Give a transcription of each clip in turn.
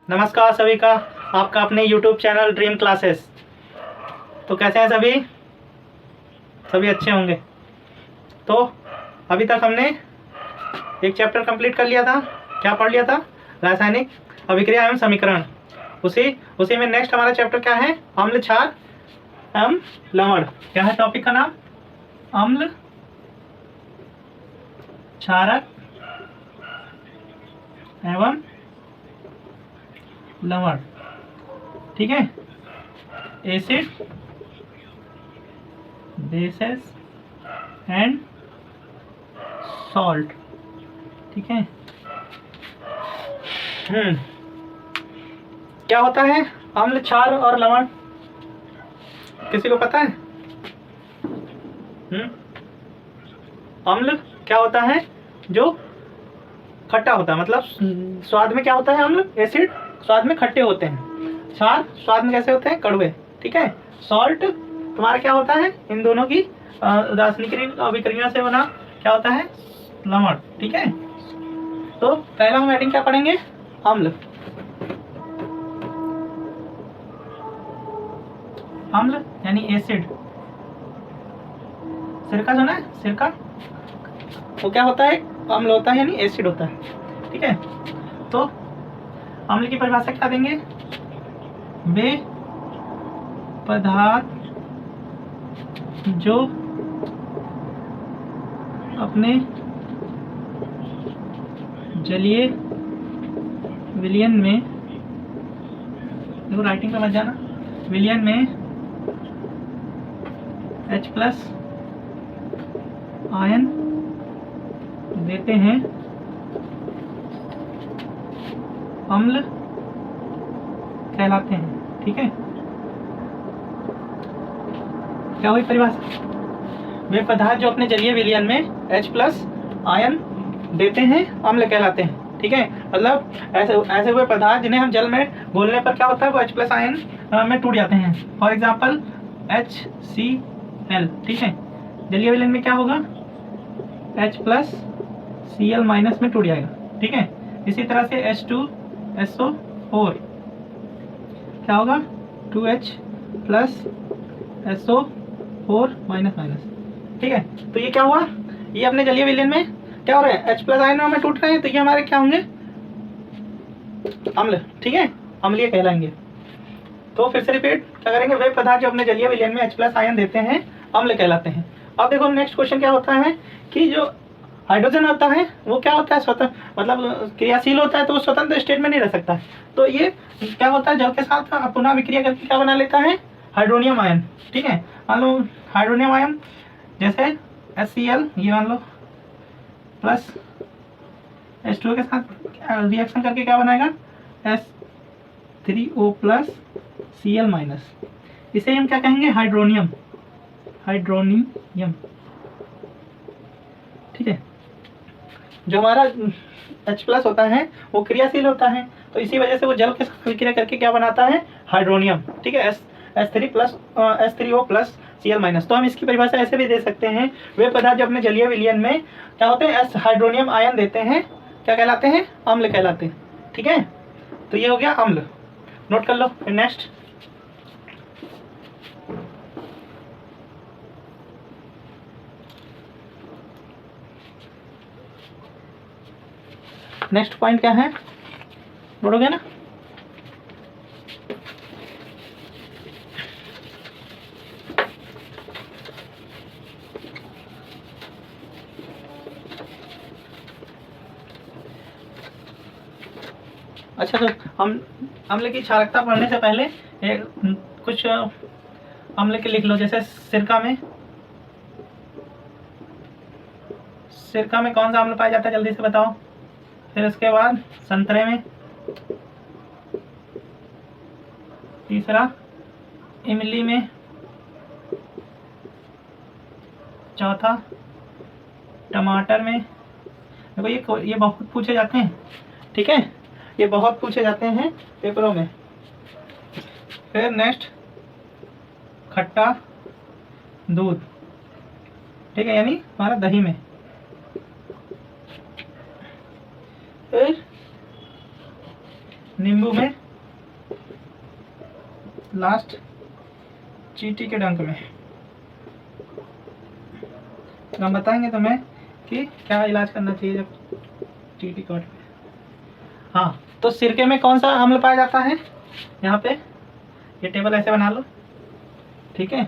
नमस्कार सभी का, आपका अपने YouTube चैनल ड्रीम क्लासेस। तो कैसे हैं सभी? सभी अच्छे होंगे। तो अभी तक हमने एक चैप्टर कंप्लीट कर लिया था। क्या पढ़ लिया था? रासायनिक अभिक्रिया एवं समीकरण। उसी में नेक्स्ट हमारा चैप्टर क्या है? अम्ल क्षार एवं लवण। क्या है टॉपिक का नाम? अम्ल क्षारक एवं लवण। ठीक है, एसिड, बेसेस एंड सॉल्ट। ठीक है। क्या होता है अम्ल, क्षार और लवण? किसी को पता है? अम्ल क्या होता है? जो खट्टा होता है, मतलब स्वाद में क्या होता है? अम्ल, एसिड स्वाद में खट्टे होते हैं, क्षार स्वाद में कैसे होते हैं? कड़वे। ठीक है। सॉल्ट तुम्हारा क्या होता है? इन दोनों की रासायनिक अभिक्रिया से बना क्या होता है? लवण। ठीक है। तो पहला हम हेडिंग क्या पढ़ेंगे? अम्ल। अम्ल यानी एसिड। सिरका सुना है? सिरका वो क्या होता है? अम्ल होता है यानी एसिड होता है। ठीक है। तो अम्ल की परिभाषा क्या देंगे? वे पदार्थ जो अपने जलीय विलयन में, देखो राइटिंग पे मत जाना, विलयन में H+ आयन देते हैं, अम्ल कहलाते हैं। ठीक है। क्या हुई परिभाषा? वे पदार्थ जो अपने जलीय विलयन में H+ आयन देते हैं, अम्ल कहलाते हैं। ठीक है। मतलब ऐसे हुए पदार्थ जिन्हें हम जल में घोलने पर क्या होता है? वो H+ आयन में टूट जाते हैं। For example HCl। ठीक है। जलीय विलयन में क्या होगा? H+ Cl- में टूट जाएगा। ठीक है। इसी तरह से H2SO4 क्या होगा? 2H+ SO4-। ठीक है। तो ये क्या हुआ? ये अपने जलीय विलयन में क्या हो रहा है? H+ आयनों में टूट रहे हैं, तो ये हमारे क्या होंगे? अम्ल। ठीक है, अम्लीय कहलाएंगे। तो फिर से रिपीट क्या करेंगे? वे पदार्थ जो अपने जलीय विलयन में H+ आयन देते हैं, अम्ल कहलाते हैं। अब देखो नेक्स्ट क्वेश्चन क्या होता है कि जो हाइड्रोजन होता है वो क्या होता है? स्वतंत्र, मतलब क्रियाशील होता है, तो वो स्वतंत्र स्टेट में नहीं रह सकता है। तो ये क्या होता है? जल के साथ पुनः विक्रिया करके क्या बना लेता है? Hydronium ion. ठीक है। मान लो हाइड्रोनियम आयन जैसे HCl, ये मान लो प्लस H2O के साथ रिएक्शन करके क्या बनाएगा? H3O+ Cl-। इसे हम क्या कहेंगे? हाइड्रोनियम। हाइड्रोनियम। ठीक है। जो हमारा H+ होता है वो क्रियाशील होता है, तो इसी वजह से वो जल के साथ विक्रिया करके क्या बनाता है? हाइड्रोनियम। ठीक है। H3O+ Cl-। तो हम इसकी परिभाषा ऐसे भी दे सकते हैं, वे पदार्थ जो अपने जलीय विलयन में क्या होते हैं? हाइड्रोनियम आयन देते हैं, क्या कहलाते हैं? अम्ल कहलाते हैं। ठीक है। तो ये हो गया अम्ल, नोट कर लो। फिर नेक्स्ट पॉइंट क्या है? बोलोगे ना? अच्छा, तो हम अम्ल की क्षारकता पढ़ने से पहले कुछ अम्ल के लिख लो। जैसे सिरका में कौन सा अम्ल पाया जाता है? जल्दी से बताओ। फिर उसके बाद संतरे में, तीसरा इमली में, चौथा टमाटर में। देखो ये बहुत पूछे जाते हैं। ठीक है, ये बहुत पूछे जाते हैं पेपरों में। फिर नेक्स्ट खट्टा दूध। ठीक है, यानी हमारा दही में। फिर नींबू में लास्ट चींटी के डंक में। तो हम बताएंगे तुम्हें कि क्या इलाज करना चाहिए जब चींटी काट में। हाँ, तो सिरके में कौन सा अम्ल पाया जाता है? यहाँ पे ये टेबल ऐसे बना लो, ठीक है।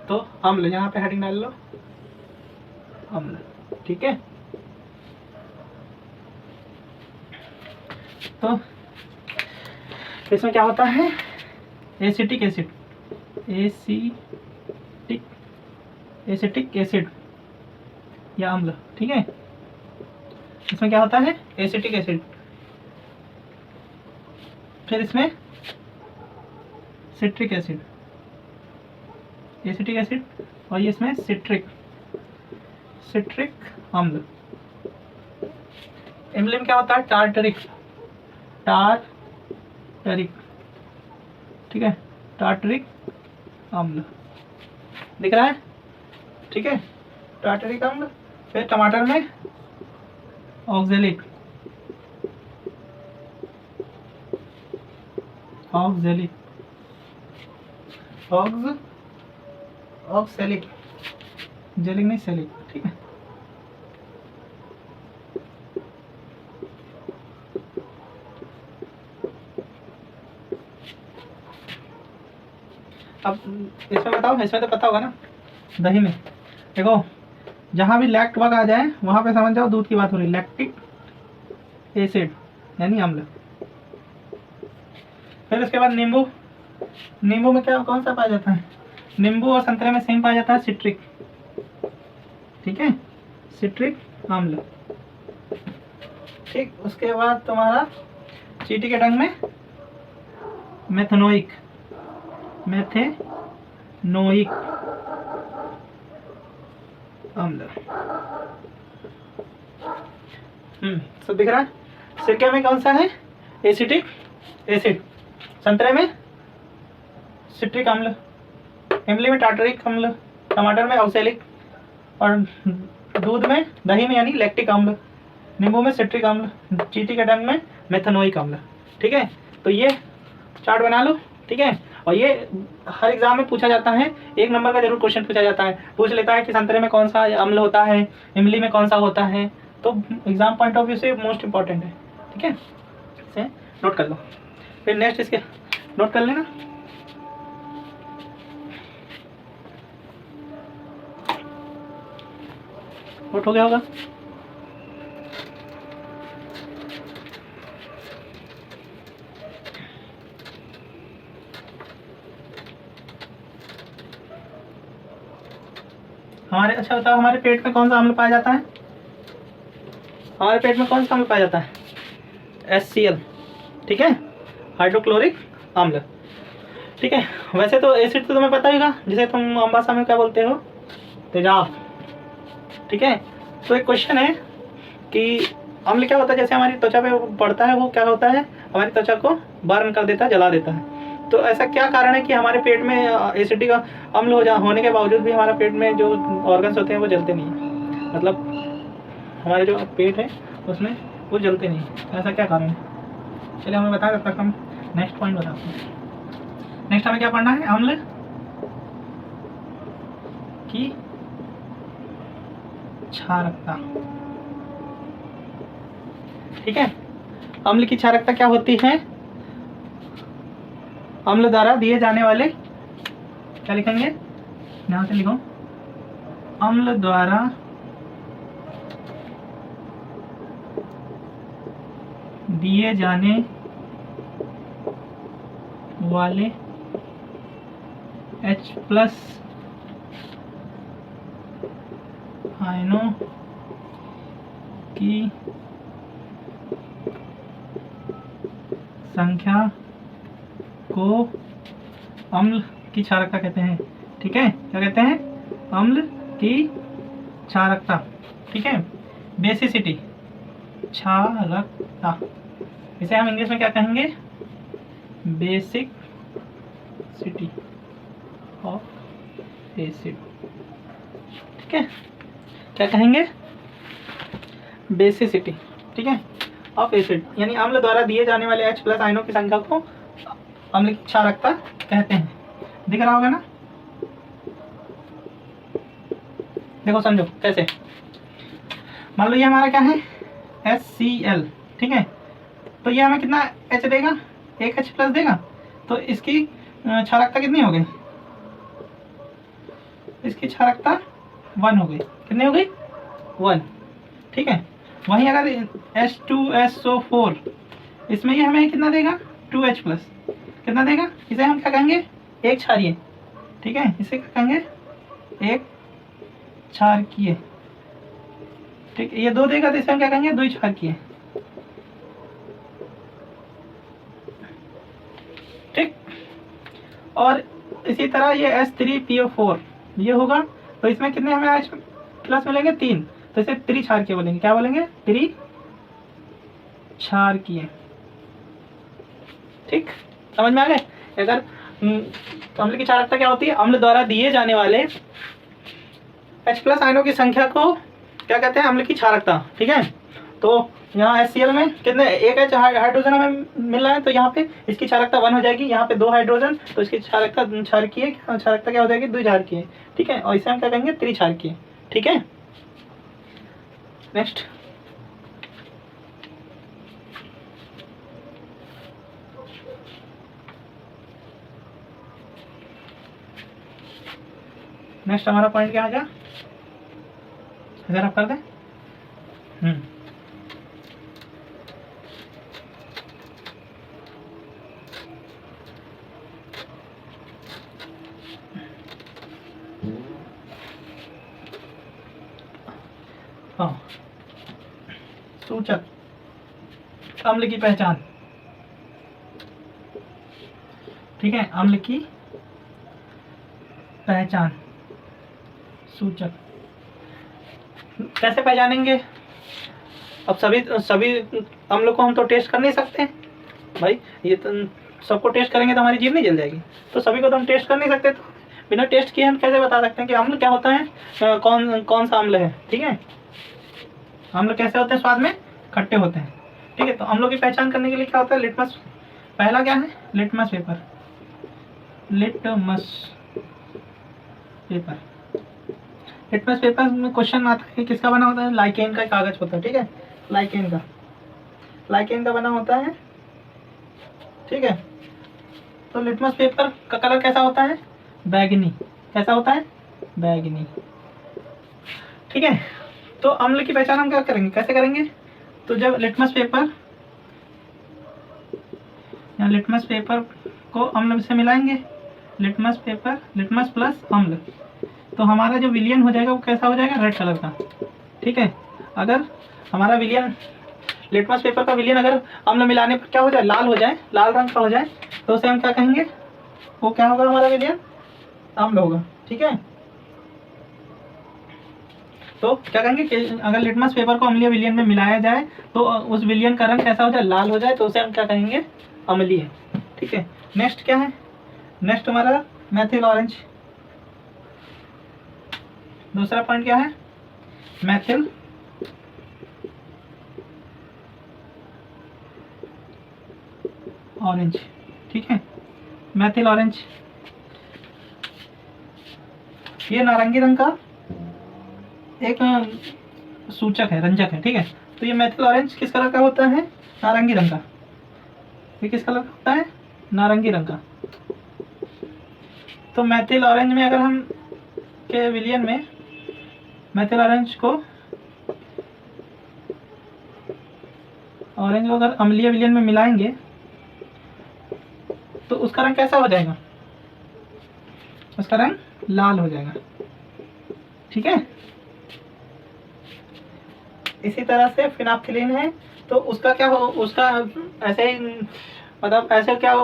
तो अम्ल यहाँ पे हेडिंग डाल लो, अम्ल, ठीक है। तो इसमें क्या होता है? एसिटिक एसिड, एसिटिक एसिड या अम्ल, ठीक है। इसमें क्या होता है? Acetic acid. फिर इसमें सिट्रिक एसिड, एसिटिक एसिड, और ये इसमें सिट्रिक अम्ल। इमली में क्या होता है? टार्टरिक, ठीक है, टार्टरिक अम्ल दिख रहा है, ठीक है, टार्टरिक अम्ल। फिर टमाटर में ऑक्जेलिक जेलिक नहीं, सेलिक, ठीक है। अब इसमें बताओ, इसमें तो पता होगा ना। दही में देखो, जहाँ भी लैक्ट वर्ग आ जाए वहाँ पे समझ जाओ दूध की बात हो रही है। लैक्टिक एसिड यानी अम्ल। फिर उसके बाद नींबू में क्या कौन सा पाया जाता है? नींबू और संतरे में सेम पाया जाता है, सिट्रिक, ठीक है, सिट्रिक अम्ल, ठीक। उसके बाद तुम्हारा चींटी के डंक में मेथेनोइक अम्ल। सब दिख रहा है। सिरके में कौन सा है? Acetic acid. संतरे में सिट्रिक अम्ल, इमली में टार्टरिक अम्ल, टमाटर में ऑक्सैलिक, और दूध में, दही में यानी लैक्टिक अम्ल, नींबू में सिट्रिक अम्ल, चींटी के डंक में मेथेनोइक अम्ल, ठीक है। तो ये चार्ट बना लो, ठीक है। और ये हर एग्जाम में पूछा जाता है, 1 नंबर का जरूर क्वेश्चन पूछा जाता है। पूछ लेता है कि संतरे में कौन सा अम्ल होता है, इमली में कौन सा होता है। तो एग्जाम पॉइंट ऑफ व्यू से मोस्ट इंपॉर्टेंट है, ठीक है। इसे नोट कर लो। फिर नेक्स्ट इसके नोट कर लेना। नोट हो गया होगा। अच्छा बताओ, हमारे पेट में कौन सा अम्ल पाया जाता है? हमारे पेट में कौन सा अम्ल पाया जाता है? HCl, ठीक है, हाइड्रोक्लोरिक अम्ल, ठीक है। वैसे तो एसिड तो तुम्हें पता ही होगा, जिसे तुम आम भाषा में क्या बोलते हो? तेजाब, ठीक है। तो एक क्वेश्चन है कि अम्ल क्या होता है? जैसे हमारी त्वचा पे पड़ता है, वो क्या होता है? हमारी त्वचा को बर्न कर देता है, जला देता है। तो ऐसा क्या कारण है कि हमारे पेट में एसिडिक अम्ल होने के बावजूद भी हमारा पेट में जो ऑर्गन्स होते हैं वो जलते नहीं है? मतलब हमारे जो पेट है उसमें वो जलते नहीं है, ऐसा क्या कारण है? चलिए हमें बता, तब तक हम नेक्स्ट पॉइंट बताते हैं। नेक्स्ट हमें क्या पढ़ना है? अम्ल की क्षारकता, ठीक है। अम्ल की क्षारकता क्या होती है? अम्ल द्वारा दिए जाने वाले, क्या लिखेंगे? यहां से लिखो, अम्ल द्वारा दिए जाने वाले H+ आयनों की संख्या को अम्ल की क्षारकता कहते हैं, ठीक है। क्या कहते हैं? अम्ल की क्षारकता, ठीक है। बेसिसिटी, क्षारकता, इसे हम इंग्लिश में क्या कहेंगे? बेसिक सिटी ऑफ एसिड, ठीक है। क्या कहेंगे? बेसिसिटी, ठीक है। ऑफ एसिड, यानी अम्ल द्वारा दिए जाने वाले H प्लस आयनों की संख्या को अम्ल की क्षारकता कहते हैं। दिख रहा होगा ना? देखो समझो कैसे। मान लो ये हमारा क्या है, HCl, ठीक है। तो ये हमें कितना H देगा, एक H प्लस देगा, तो इसकी क्षारकता कितनी हो गई, इसकी क्षारकता 1 हो गई। कितनी हो गई, 1, ठीक है। वहीं अगर H2SO4, इसमें ये हमें कितना देगा, 2H प्लस, कितना देगा, इसे हम क्या कहेंगे, एक क्षारीय, ठीक है। इसे क्या कहेंगे, एक क्षारकीय, ठीक है। ये 2 देगा तो इसे हम क्या कहेंगे, द्विक्षारकीय, ठीक। और इसी तरह ये H3PO4 ये होगा, तो इसमें कितने हमें H प्लस मिलेंगे, 3, तो इसे त्रिक्षारकीय बोलेंगे। क्या बोलेंगे, त्रिक्षारकीय, ठीक। समझ में आ गए। अगर अम्ल की क्षारकता क्या होती है, अम्ल द्वारा दिए जाने वाले H प्लस आयनों की संख्या को क्या कहते हैं, अम्ल की क्षारकता, ठीक है। तो यहाँ HCl में कितने, एक H हाइड्रोजन हमें मिल रहा है, तो यहाँ पे इसकी क्षारकता 1 हो जाएगी। यहाँ पे 2 हाइड्रोजन, तो इसकी क्षारकता क्षारकता क्या हो जाएगी, द्विक्षारकीय, ठीक है। और इसे हम क्या कहेंगे, त्रिक्षारकीय, ठीक है। नेक्स्ट, हमारा पॉइंट क्या आ गया, इधर आप कर दें। हाँ, सूचक अम्ल की पहचान, ठीक है। अम्ल की पहचान, सूचक कैसे पहचानेंगे। अब सभी अम्लों को हम तो टेस्ट कर नहीं सकते भाई, ये तो सबको टेस्ट करेंगे तो हमारी जीभ नहीं जल जाएगी, तो सभी को तो हम टेस्ट कर नहीं सकते। तो बिना टेस्ट किए हम कैसे बता सकते हैं कि अम्ल क्या होता है, कौन सा अम्ल है, ठीक है। अम्ल कैसे होते हैं, स्वाद में खट्टे होते हैं, ठीक है। तो अम्लों की पहचान करने के लिए क्या होता है, लिटमस, पहला क्या है, लिटमस पेपर। लिटमस पेपर में क्वेश्चन आता है किसका बना होता है, लाइकेन का कागज होता है, ठीक है। लाइकेन का बना होता है, ठीक है। तो लिटमस पेपर का कलर कैसा होता है, बैगनी, कैसा होता है, बैगनी, ठीक है। तो अम्ल की पहचान हम क्या करेंगे, कैसे करेंगे, तो जब लिटमस पेपर को अम्ल से मिलाएंगे, लिटमस प्लस अम्ल, तो हमारा जो विलियन हो जाएगा वो कैसा हो जाएगा, रेड कलर का, ठीक है। अगर हमारा विलियन, लिटमस पेपर का विलियन अगर अम्ल मिलाने पर क्या हो जाए, लाल हो जाए, लाल रंग का हो जाए, तो उसे हम क्या कहेंगे, वो क्या होगा, हमारा विलियन अम्ल होगा, ठीक है। तो क्या कहेंगे कि अगर लिटमस पेपर को अम्लीय विलियन में मिलाया जाए तो उस विलियन का रंग कैसा हो जाए, लाल हो जाए, तो उसे हम क्या कहेंगे, अम्लीय, ठीक है। नेक्स्ट क्या है, नेक्स्ट हमारा मैथिल ऑरेंज। दूसरा पॉइंट क्या है, मैथिल ऑरेंज, ठीक है। मैथिल ऑरेंज ये नारंगी रंग का एक सूचक है, रंजक है, ठीक है। तो ये मैथिल ऑरेंज किस कलर का होता है, नारंगी रंग का। ये किस कलर का होता है, नारंगी रंग का। तो मैथिल ऑरेंज में अगर हम के विलियन में मैथिल ऑरेंज को अगर अम्लीय विलियन में मिलाएंगे तो उसका रंग कैसा हो जाएगा, उसका रंग लाल हो जाएगा, ठीक है। इसी तरह से फिनाप्थिलीन है, तो उसका क्या हो, उसका ऐसे ही मतलब ऐसे क्या,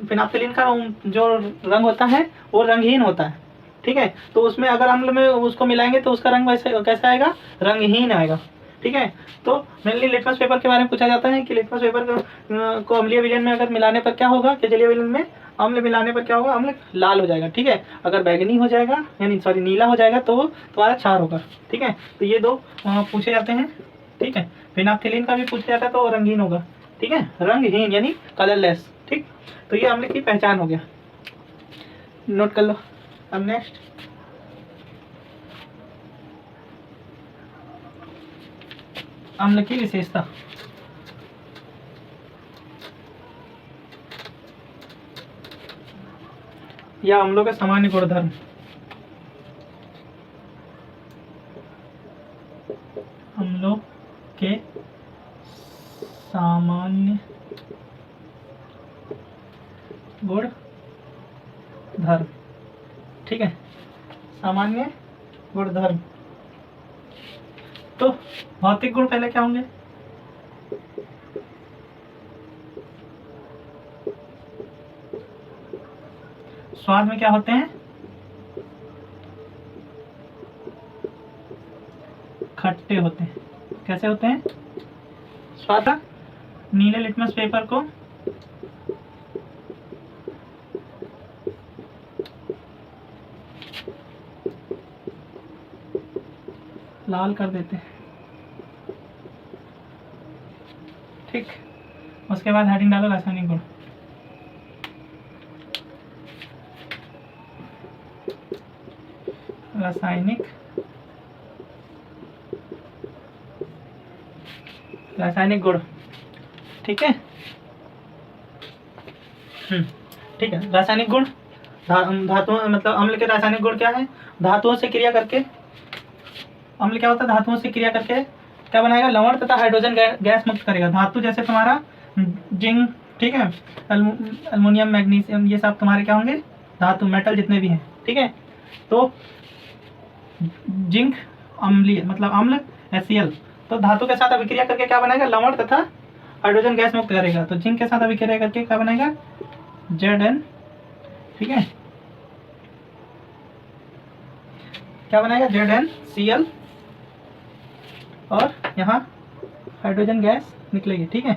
फिनाप्थिलीन का जो रंग होता है वो रंगहीन होता है, ठीक है। तो उसमें अगर अम्ल में उसको मिलाएंगे तो उसका रंग वैसे कैसा आएगा, रंगहीन आएगा, ठीक है। तो मेनली लिटमस पेपर के बारे में पूछा जाता है कि लिटमस पेपर को अम्लीय विलयन में अगर मिलाने पर क्या होगा, कि जलीय विलयन में अम्ल मिलाने पर क्या होगा, अम्ल लाल हो जाएगा, ठीक है। अगर बैगनी हो जाएगा, यानी सॉरी नीला हो जाएगा, तो तुम्हारा क्षार होगा, ठीक है। तो ये दो पूछे जाते हैं, ठीक है। फिनाफ्थिलीन का भी पूछ लिया था तो रंगीन होगा, ठीक है, रंगहीन यानी कलरलेस, ठीक। तो ये अम्ल की पहचान हो गया, नोट कर लो। अब नेक्स्ट अम्ल की विशेषता। या अम्लों के सामान्य गुणधर्म। अम्लों के सामान्य गुणधर्म, ठीक है, सामान्य गुणधर्म। तो भौतिक गुण पहले क्या होंगे? स्वाद में क्या होते हैं? खट्टे होते हैं। कैसे होते हैं? स्वाद नीले लिटमस पेपर को लाल कर देते हैं, ठीक। उसके बाद हेडिंग डालो रासायनिक गुण। रासायनिक गुण, ठीक है। ठीक है, रासायनिक गुण धातुओं मतलब अम्ल के रासायनिक गुण क्या है? धातुओं से क्रिया करके, अम्ल क्या होता है? धातुओं से क्रिया करके क्या बनाएगा? लवण तथा हाइड्रोजन गैस मुक्त करेगा। धातु जैसे तुम्हारा जिंक, ठीक है, अल्मोनियम, मैग्नीशियम, ये सब तुम्हारे क्या होंगे? धातु, मेटल जितने भी हैं, ठीक है। तो जिंक अम्लीय मतलब अम्ल HCl, तो धातु के साथ अभिक्रिया करके क्या बनाएगा? लवण तथा हाइड्रोजन गैस मुक्त करेगा। तो जिंक के साथ अभिक्रिया करके क्या बनाएगा? Zn, ठीक है, क्या बनाएगा? ZnCl, और यहाँ हाइड्रोजन गैस निकलेगी, ठीक है।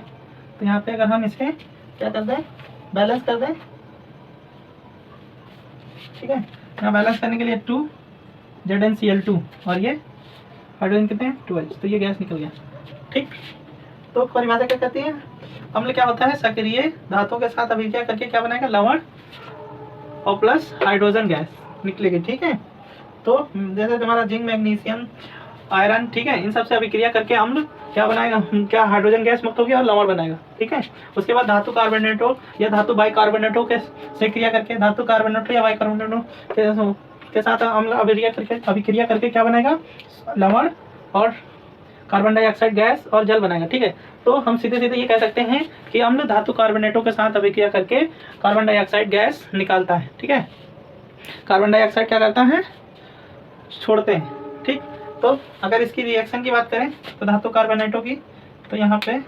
तो यहाँ पे अगर हम इसे क्या कर दें? बैलेंस कर दें, ठीक है। यहाँ बैलेंस करने के लिए 2 ZnCl2 और ये हाइड्रोजन कितने हैं? 2H, तो ये गैस निकल गया, ठीक। तो परिभाषा क्या कहती है? अम्ल क्या होता है? सक्रिय धातुओं के साथ अभिक्रिया करके क्या बनाएगा? लवण और प्लस हाइड्रोजन गैस निकलेगी, ठीक है। तो जैसे तुम्हारा जिंक, मैग्नीशियम, आयरन, ठीक है, इन सब से अभिक्रिया करके अम्ल क्या बनाएगा? क्या हाइड्रोजन गैस मुक्त होगी और लवण बनाएगा, ठीक है। उसके बाद धातु कार्बोनेटों या धातु बाइकार्बोनेटों के से क्रिया करके, धातु कार्बोनेटों या बाइकार्बोनेटों के साथ अम्ल अभिक्रिया करके क्या बनाएगा? लवण और कार्बन डाइऑक्साइड गैस और जल बनाएगा, ठीक है। तो हम सीधे सीधे ये कह सकते हैं कि अम्ल धातु कार्बोनेटों के साथ अभिक्रिया करके कार्बन डाइऑक्साइड गैस निकालता है, ठीक है। कार्बन डाइऑक्साइड क्या करता है? छोड़ते हैं, ठीक। तो अगर इसकी रिएक्शन की बात करें तो धातु कार्बोनेटों की, तो यहाँ पे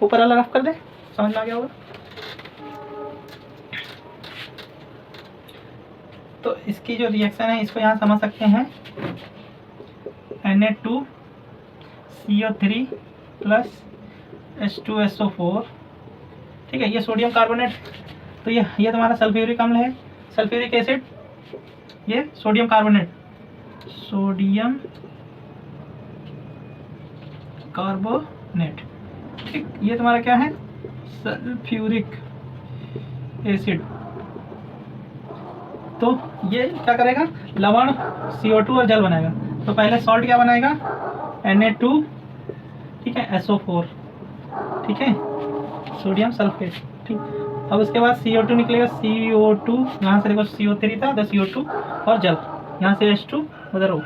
ऊपर वाला रफ कर दे, समझ में आ गया होगा। तो इसकी जो रिएक्शन है इसको यहाँ समझ सकते हैं, Na2CO3 प्लस H2SO4, ठीक है। ये सोडियम कार्बोनेट, तो ये तुम्हारा सल्फ्यूरिक अम्ल है, सल्फ्यूरिक एसिड, ये सोडियम कार्बोनेट, सोडियम कार्बोनेट, ठीक। ये तुम्हारा क्या है? Sulphuric acid. तो ये क्या करेगा? लवण, CO2 और जल बनाएगा। तो पहले सॉल्ट क्या बनाएगा? Na2, ठीक है, SO4, ठीक है, सोडियम सल्फेट, ठीक। अब उसके बाद CO2 निकलेगा, CO2, यहाँ से देखो CO3 था, तो CO2 और जल, यहाँ से H2 उधर O,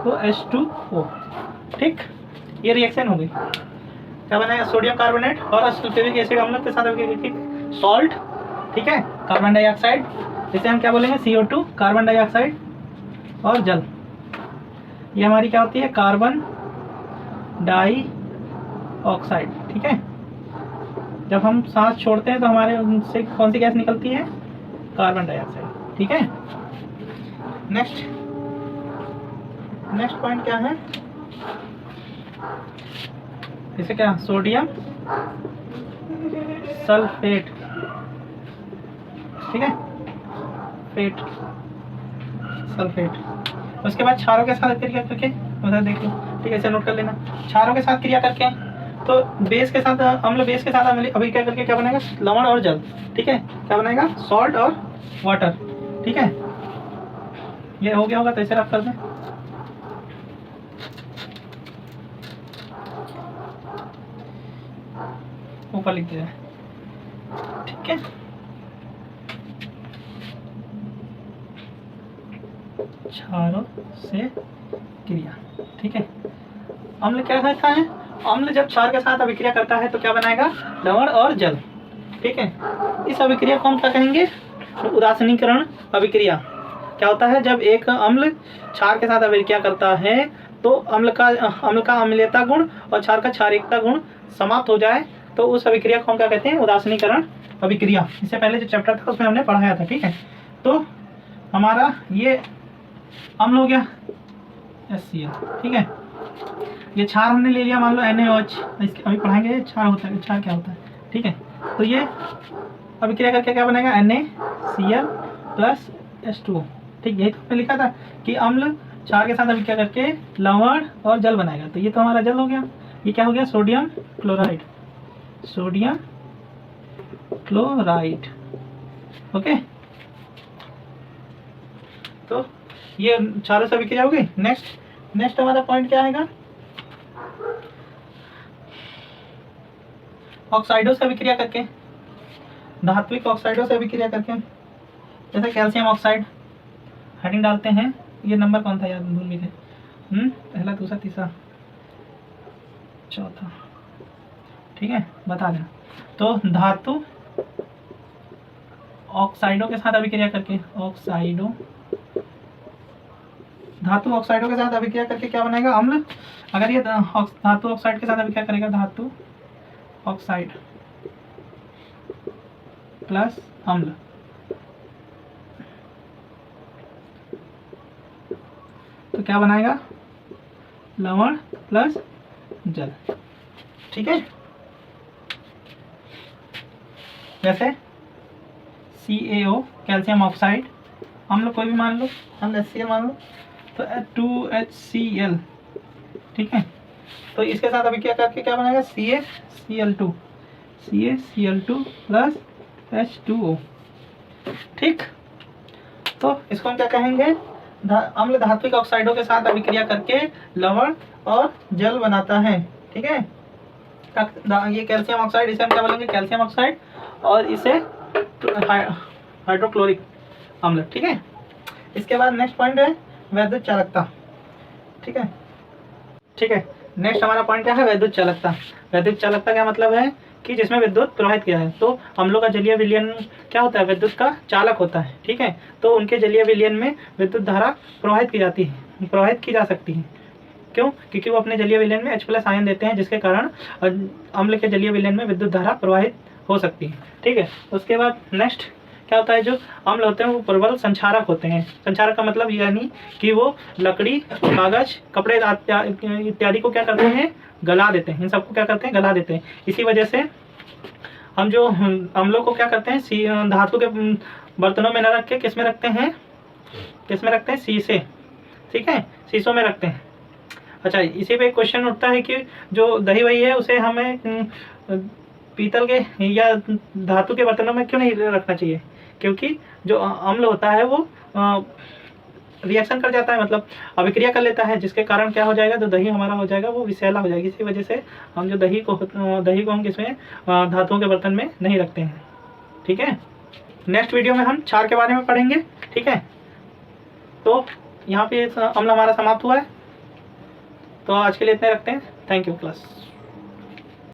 तो H2O, ठीक। ये रिएक्शन हो गई। क्या बनाएगा? सोडियम कार्बोनेट और सल्फ्यूरिक एसिड अम्ल के साथ सॉल्ट, ठीक है, कार्बन डाइऑक्साइड, जिसे हम क्या बोलेंगे? CO2, कार्बन डाइऑक्साइड और जल। ये हमारी क्या होती है? कार्बन डाइऑक्साइड, ठीक है। जब हम सांस छोड़ते हैं तो हमारे उनसे कौन सी गैस निकलती है? कार्बन डाइऑक्साइड, ठीक है। नेक्स्ट पॉइंट क्या है? इसे क्या? सोडियम सल्फेट, ठीक है, फेट, सल्फेट। उसके बाद क्षारों के साथ क्रिया करके उधर देख लो, ठीक है, इसे नोट कर लेना। क्षारों के साथ क्रिया करके तो बेस के साथ अम्ल, बेस के साथ अम्ल अभिक्रिया करके क्या बनेगा, लवण और जल। ठीक है, क्या बनेगा, सॉल्ट और वाटर। ठीक है, ये हो गया होगा तो इसे रख कर दें। ऊपर लिख दिया। ठीक है, क्षारों से क्रिया। ठीक है, अम्ल क्या करता है, अम्ल जब क्षार के साथ अभिक्रिया करता है तो क्या बनाएगा, लवण और जल। ठीक है, इस अभिक्रिया को हम क्या कहेंगे, उदासीनीकरण अभिक्रिया। क्या होता है, जब एक अम्ल क्षार के साथ अभिक्रिया करता है तो अम्ल का अम्लीयता गुण और क्षार का क्षारीयता गुण समाप्त हो जाए तो उस अभिक्रिया को हम क्या कहते हैं, उदासीनीकरण अभिक्रिया। इससे पहले जो चैप्टर था उसमें हमने पढ़ाया था। ठीक है, तो हमारा ये अम्ल हो गया HCl। ठीक है, ये क्षार हमने ले लिया, मान लो NaOH, इसके अभी पढ़ाएंगे क्षार होता है, क्षार क्या होता है। ठीक है, तो ये अभिक्रिया करके क्या बनेगा, NaCl प्लस H2O। ठीक, यही तो हमने लिखा था कि अम्ल क्षार के साथ अभिक्रिया करके लवण और जल बनाएगा, तो ये तो हमारा जल हो गया। ये क्या हो गया, sodium chloride, sodium chloride. Okay, तो ये क्षारों से अभिक्रिया हो गई। नेक्स्ट हमारा पॉइंट क्या आएगा, ऑक्साइडों से अभिक्रिया करके, धात्विक ऑक्साइडों से अभिक्रिया करके, जैसे कैल्शियम ऑक्साइड। हेडिंग डालते हैं, ये नंबर कौन था यार, भूल भी गए। पहला, दूसरा, तीसरा, चौथा। ठीक है, बता दें। तो धातु ऑक्साइडों के साथ अभिक्रिया करके, धातु ऑक्साइडों के साथ अभिक्रिया करके क्या बनाएगा, अम्ल। अगर ये धातु ऑक्साइड के साथ अभिक्रिया करेगा, धातु ऑक्साइड प्लस अम्ल, तो क्या बनाएगा, लवण प्लस जल। ठीक है, जैसे CaO कैल्शियम ऑक्साइड, अम्ल कोई भी मान लो, हम HCl मान लो, तो 2HCl। ठीक है, तो इसके साथ अभिक्रिया करके क्या बनाएगा, CaCl2 प्लस H2O। ठीक, तो इसको हम क्या कहेंगे, अम्ल धात्विक ऑक्साइडों के साथ अभिक्रिया करके लवण और जल बनाता है। ठीक है, ये कैल्शियम ऑक्साइड, इसे हम क्या बोलेंगे, कैल्शियम ऑक्साइड, और इसे हाइड्रोक्लोरिक अम्ल। ठीक है, इसके बाद नेक्स्ट पॉइंट है वैद्युत चालकता। ठीक है, नेक्स्ट हमारा पॉइंट क्या है, वैद्युत चालकता। वैद्युत चालकता क्या मतलब है कि जिसमें विद्युत प्रवाहित किया है। तो अम्लों का जलीय विलयन क्या होता है, विद्युत का चालक होता है। ठीक है, तो उनके जलीय विलयन में विद्युत धारा प्रवाहित की जाती है, प्रवाहित की जा सकती है। क्यों, क्योंकि वो अपने जलीय विलयन में H+ आयन देते हैं, जिसके कारण अम्ल के जलीय विलयन में विद्युत धारा प्रवाहित हो सकती है। ठीक है, उसके बाद नेक्स्ट क्या होता है, जो अम्ल होते हैं वो प्रबल संक्षारक होते हैं। संक्षारक का मतलब यानी कि वो लकड़ी, कागज, कपड़े इत्यादि को क्या करते हैं, गला देते हैं। इन सबको क्या करते हैं, गला देते हैं। इसी वजह से हम जो अम्लों को क्या करते हैं, धातु के बर्तनों में न रख के किस में रखते हैं, शीशे। ठीक है, शीशों में रखते हैं। अच्छा, इसी पे एक क्वेश्चन उठता है कि जो दही वही है उसे हमें पीतल के या धातु के बर्तनों में क्यों नहीं रखना चाहिए, क्योंकि जो अम्ल होता है वो रिएक्शन कर जाता है, मतलब अभिक्रिया कर लेता है, जिसके कारण क्या हो जाएगा, जो दही हमारा हो जाएगा वो विषैला हो जाएगी। इसी वजह से हम जो दही को हम किसमें, धातुओं के बर्तन में नहीं रखते हैं। ठीक है, नेक्स्ट वीडियो में हम क्षार के बारे में पढ़ेंगे। ठीक है, तो यहाँ पे अम्ल हमारा समाप्त हुआ है, तो आज के लिए इतने रखते हैं। Thank you class.